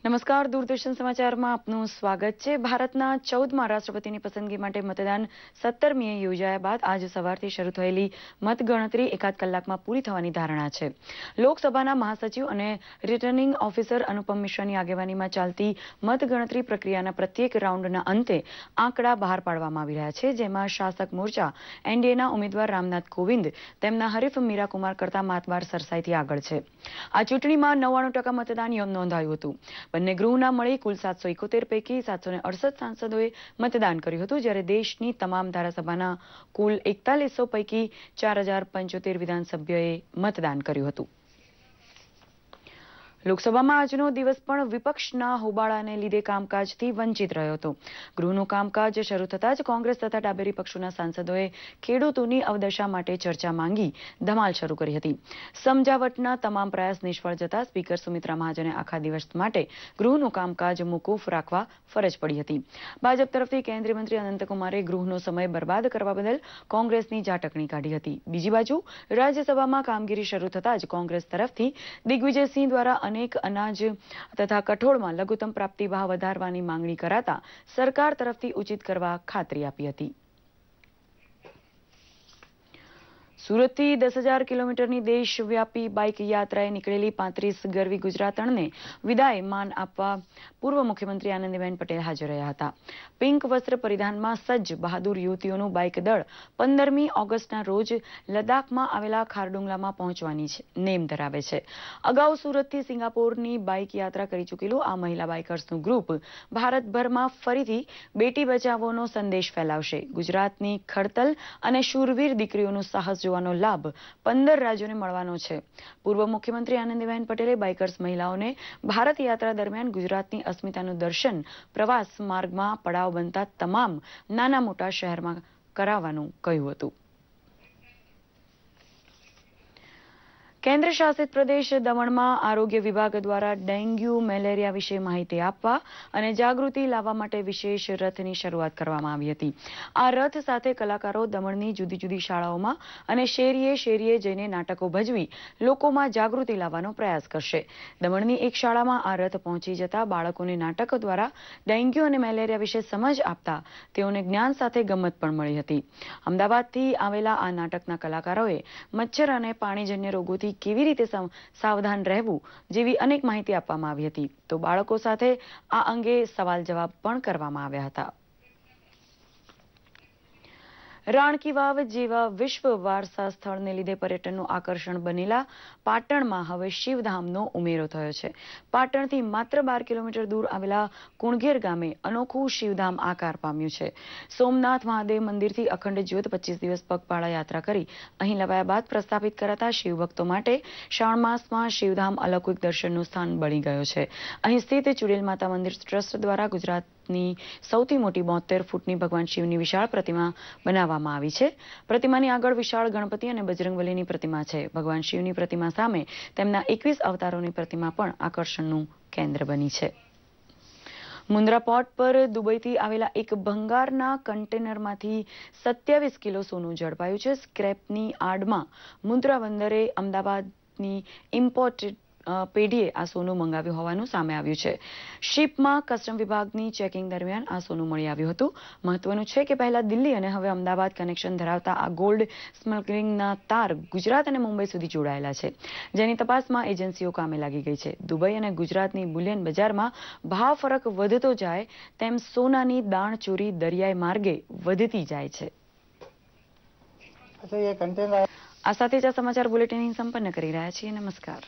નમસ્કાર, દૂરદર્શન સમાચારમાં આપનું સ્વાગત છે। ભારતના 14મા રાષ્ટ્રપતિની પસંદગી માટે મતદાન 17મીએ યોજાયા બાદ આજ સવારથી શરૂ થયેલી મતગણતરી એકાદ કલાકમાં પૂરી થવાની ધારણા છે। લોકસભાના મહાસચિવ અને રિટર્નિંગ ઓફિસર અનુપમ મિશ્રાની આગેવાનીમાં ચાલતી મતગણતરી પ્રક્રિયાના પ્રત્યેક રાઉન્ડના અંતે આંકડા બહાર પાડવામાં આવી રહ્યા છે, જેમાં શાસક મોરચા એનડીએના ઉમેદવાર રામનાથ કોવિંદ તેમના હરીફ મીરા કુમાર કરતા માતબાર સરસાઈથી આગળ છે। આ ચૂંટણીમાં 99% મતદાન નોંધાયું હતું। બંને ગૃહના મળી કુલ 771 પૈકી 768 સાંસદોએ મતદાન કર્યું હતું, જ્યારે દેશની તમામ ધારાસભાના કુલ 4100 પૈકી 4075 વિધાનસભ્યોએ મતદાન કર્યું હતું। લોકસભામાં આજનો દિવસ પણ વિપક્ષના હોબાળાને લીધે કામકાજથી વંચિત રહ્યો હતો। ગૃહનું કામકાજ શરૂ થતાં જ કોંગ્રેસ તથા ડાબેરી પક્ષોના સાંસદોએ ખેડૂતોની અવદશા માટે ચર્ચા માંગી ધમાલ શરૂ કરી હતી। સમજાવટના તમામ પ્રયાસ નિષ્ફળ જતા સ્પીકર સુમિત્રા મહાજને આખા દિવસ માટે ગૃહનું કામકાજ મોકૂફ રાખવા ફરજ પડી હતી। ભાજપ તરફથી કેન્દ્રીય મંત્રી અનંતકુમારે ગૃહનો સમય બરબાદ કરવા બદલ કોંગ્રેસની ઝાટકણી કાઢી હતી। બીજી બાજુ રાજ્યસભામાં કામગીરી શરૂ થતાં જ કોંગ્રેસ તરફથી દિગ્વિજયસિંહ દ્વારા અનેક અનાજ તથા કઠોળમાં લઘુત્તમ પ્રાપ્તિ ભાવ વધારવાની માંગણી કરાતા સરકાર તરફથી ઉચિત કરવા ખાતરી આપી હતી। સુરતથી 10,000 કિલોમીટરની દેશવ્યાપી બાઇક યાત્રાએ નીકળેલી 35 ગરવી ગુજરાતણને વિદાય માન આપવા પૂર્વ મુખ્યમંત્રી આનંદીબેન પટેલ હાજર રહ્યા હતા। પિંક વસ્ત્ર પરિધાનમાં સજ્જ બહાદુર યુવતીઓનું બાઇક દળ 15મી ઓગસ્ટના રોજ લદ્દાખમાં આવેલા ખારડુંગલામાં પહોંચવાની નેમ ધરાવે છે। અગાઉ સુરતથી સિંગાપોરની બાઇક યાત્રા કરી ચૂકેલું આ મહિલા બાઇકર્સનું ગ્રુપ ભારતભરમાં ફરીથી બેટી બચાવોનો સંદેશ ફેલાવશે। ગુજરાતની ખડતલ અને શૂરવીર દીકરીઓનું સાહસ જોવાનો લાભ 15 રાજ્યોને મળવાનો છે। પૂર્વ મુખ્યમંત્રી આનંદીબેન પટેલે બાઇકર્સ મહિલાઓને ભારત યાત્રા દરમિયાન ગુજરાતની અસ્મિતાનું દર્શન પ્રવાસ માર્ગમાં પડાવ બનતા તમામ નાના મોટા શહેરમાં કરાવવાનું કહ્યું હતું। કેન્દ્ર શાસિત પ્રદેશ દમણમાં આરોગ્ય વિભાગ દ્વારા ડેન્ગ્યુ મેલેરિયા વિશે માહિતી આપવા અને જાગૃતિ લાવવા માટે વિશેષ રથની શરૂઆત કરવામાં આવી હતી। આ રથ સાથે કલાકારો દમણની જુદી જુદી શાળાઓમાં અને શેરીએ શેરીએ જઈને નાટકો ભજવી લોકોમાં જાગૃતિ લાવવાનો પ્રયાસ કરશે। દમણની એક શાળામાં આ રથ પહોંચી જતા બાળકોને નાટક દ્વારા ડેન્ગ્યુ અને મેલેરિયા વિશે સમજ આપતા તેઓને જ્ઞાન સાથે ગમત પણ મળી હતી। અમદાવાદથી આવેલા આ નાટકના કલાકારોએ મચ્છર અને પાણીજન્ય રોગોથી કેવી રીતે સાવધાન રહેવું જેવી અનેક માહિતી આપવામાં આવી હતી, તો બાળકો સાથે આ અંગે સવાલ જવાબ પણ કરવામાં આવ્યા હતા। રાણકી વાવ જેવા વિશ્વ વારસા સ્થળને લીધે પર્યટનનું આકર્ષણ બનેલા પાટણમાં હવે શિવધામનો ઉમેરો થયો છે। પાટણથી માત્ર 12 કિલોમીટર દૂર આવેલા કુણઘેર ગામે અનોખું શિવધામ આકાર પામ્યું છે। સોમનાથ મહાદેવ મંદિરથી અખંડ જ્યોત 25 દિવસ પગપાળા યાત્રા કરી અહીં લવાયા બાદ પ્રસ્થાપિત કરાતા શિવભક્તો માટે શ્રાવણ માસમાં શિવધામ અલૌકિક દર્શનનું સ્થાન બની ગયો છે। અહીં સ્થિત ચુડેલ માતા મંદિર ટ્રસ્ટ દ્વારા ગુજરાતની સૌથી મોટી 72 ફૂટની ભગવાન શિવની વિશાળ પ્રતિમા બનાવવામાં આવી છે। પ્રતિમાની આગળ વિશાળ ગણપતિ અને બજરંગબલીની પ્રતિમા છે। ભગવાન શિવની પ્રતિમા સામે તેમના 21 અવતારોની પ્રતિમા પણ આકર્ષણનું કેન્દ્ર બની છે। મુન્દ્રા પોર્ટ પર દુબઈથી આવેલા એક ભંગારના કન્ટેનરમાંથી 27 કિલો સોનું ઝડપાયું છે। સ્ક્રેપની આડમાં મુન્દ્રા બંદરે અમદાવાદની ઇમ્પોર્ટેડ પેઢીએ આ સોનું મંગાવ્યું હોવાનું સામે આવ્યું છે। શિપમાં કસ્ટમ વિભાગની ચેકિંગ દરમિયાન આ સોનું મળી આવ્યું હતું। મહત્વનું છે કે પહેલા દિલ્હી અને હવે અમદાવાદ કનેક્શન ધરાવતા આ ગોલ્ડ સ્મગલિંગના તાર ગુજરાત અને મુંબઈ સુધી જોડાયેલા છે, જેની તપાસમાં એજન્સીઓ કામે લાગી ગઈ છે। દુબઈ અને ગુજરાતની બુલિયન બજારમાં ભાવ ફરક વધતો જાય તેમ સોનાની દાણચોરી દરિયાઈ માર્ગે વધતી જાય છે। આ સાથે જ આ સમાચાર બુલેટિન સંપન્ન કરી રહ્યા છીએ। નમસ્કાર।